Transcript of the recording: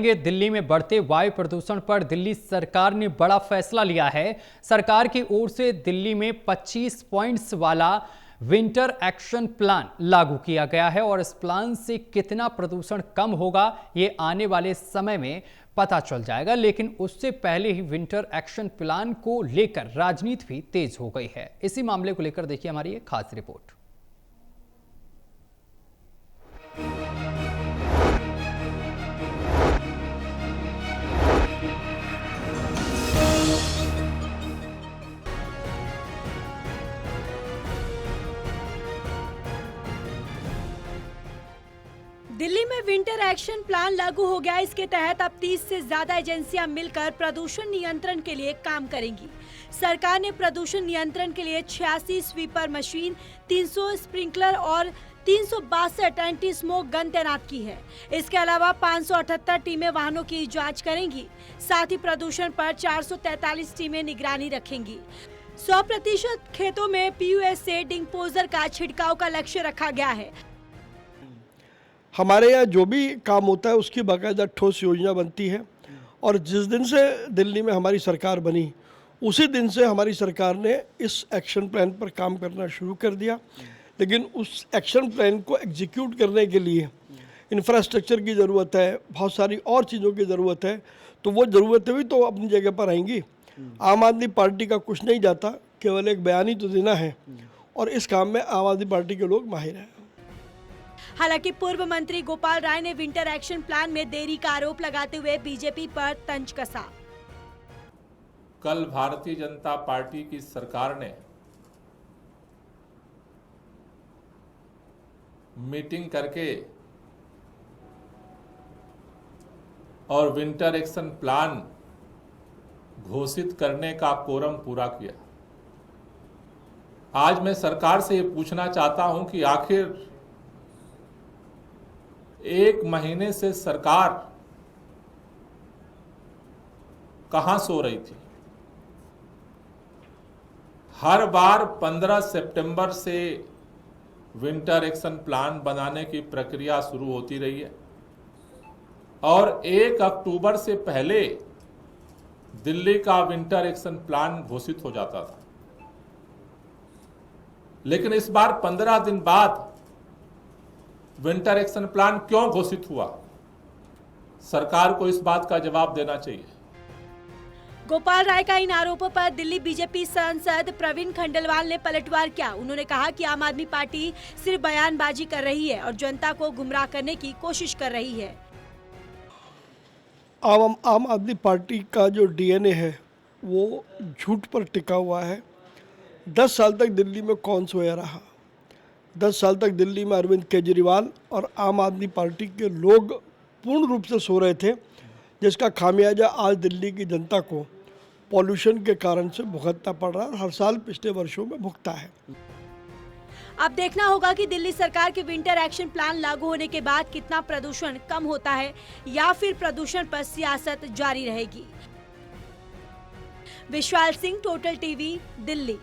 दिल्ली में बढ़ते वायु प्रदूषण पर दिल्ली सरकार ने बड़ा फैसला लिया है। सरकार की ओर से दिल्ली में 25 पॉइंट्स वाला विंटर एक्शन प्लान लागू किया गया है और इस प्लान से कितना प्रदूषण कम होगा ये आने वाले समय में पता चल जाएगा। लेकिन उससे पहले ही विंटर एक्शन प्लान को लेकर राजनीति भी तेज हो गई है। इसी मामले को लेकर देखिए हमारी एक खास रिपोर्ट। दिल्ली में विंटर एक्शन प्लान लागू हो गया। इसके तहत अब 30 से ज्यादा एजेंसियां मिलकर प्रदूषण नियंत्रण के लिए काम करेंगी। सरकार ने प्रदूषण नियंत्रण के लिए 86 स्वीपर मशीन, 300 स्प्रिंकलर और 362 एंटी स्मोक गन तैनात की है। इसके अलावा 578 टीमें वाहनों की जांच करेंगी। साथ ही प्रदूषण पर 443 टीमें निगरानी रखेंगी। 100% खेतों में PUS से डिंगपोजर का छिड़काव का लक्ष्य रखा गया है। हमारे यहाँ जो भी काम होता है उसकी बाकायदा ठोस योजना बनती है और जिस दिन से दिल्ली में हमारी सरकार बनी उसी दिन से हमारी सरकार ने इस एक्शन प्लान पर काम करना शुरू कर दिया। लेकिन उस एक्शन प्लान को एग्जीक्यूट करने के लिए इंफ्रास्ट्रक्चर की ज़रूरत है, बहुत सारी और चीज़ों की ज़रूरत है। तो वो ज़रूरतें भी तो अपनी जगह पर आएंगी। आम आदमी पार्टी का कुछ नहीं जाता, केवल एक बयान ही तो देना है और इस काम में आम आदमी पार्टी के लोग माहिर हैं। हालांकि पूर्व मंत्री गोपाल राय ने विंटर एक्शन प्लान में देरी का आरोप लगाते हुए बीजेपी पर तंज कसा। कल भारतीय जनता पार्टी की सरकार ने मीटिंग करके और विंटर एक्शन प्लान घोषित करने का कोरम पूरा किया। आज मैं सरकार से ये पूछना चाहता हूं कि आखिर एक महीने से सरकार कहां सो रही थी। हर बार 15 सितंबर से विंटर एक्शन प्लान बनाने की प्रक्रिया शुरू होती रही है और 1 अक्टूबर से पहले दिल्ली का विंटर एक्शन प्लान घोषित हो जाता था। लेकिन इस बार 15 दिन बाद विंटर एक्शन प्लान क्यों घोषित हुआ? सरकार को इस बात का जवाब देना चाहिए। गोपाल राय का इन आरोपों पर दिल्ली बीजेपी सांसद प्रवीण खंडेलवाल ने पलटवार किया। उन्होंने कहा कि आम आदमी पार्टी सिर्फ बयानबाजी कर रही है और जनता को गुमराह करने की कोशिश कर रही है। आम आदमी पार्टी का जो DNA है वो झूठ पर टिका हुआ है। 10 साल तक दिल्ली में कौन सोया रहा? 10 साल तक दिल्ली में अरविंद केजरीवाल और आम आदमी पार्टी के लोग पूर्ण रूप से सो रहे थे, जिसका खामियाजा आज दिल्ली की जनता को पॉल्यूशन के कारण से भुगतना पड़ रहा है। हर साल पिछले वर्षों में भुगता है। अब देखना होगा कि दिल्ली सरकार के विंटर एक्शन प्लान लागू होने के बाद कितना प्रदूषण कम होता है या फिर प्रदूषण पर सियासत जारी रहेगी। Vishal Singh, total TV, Delhi.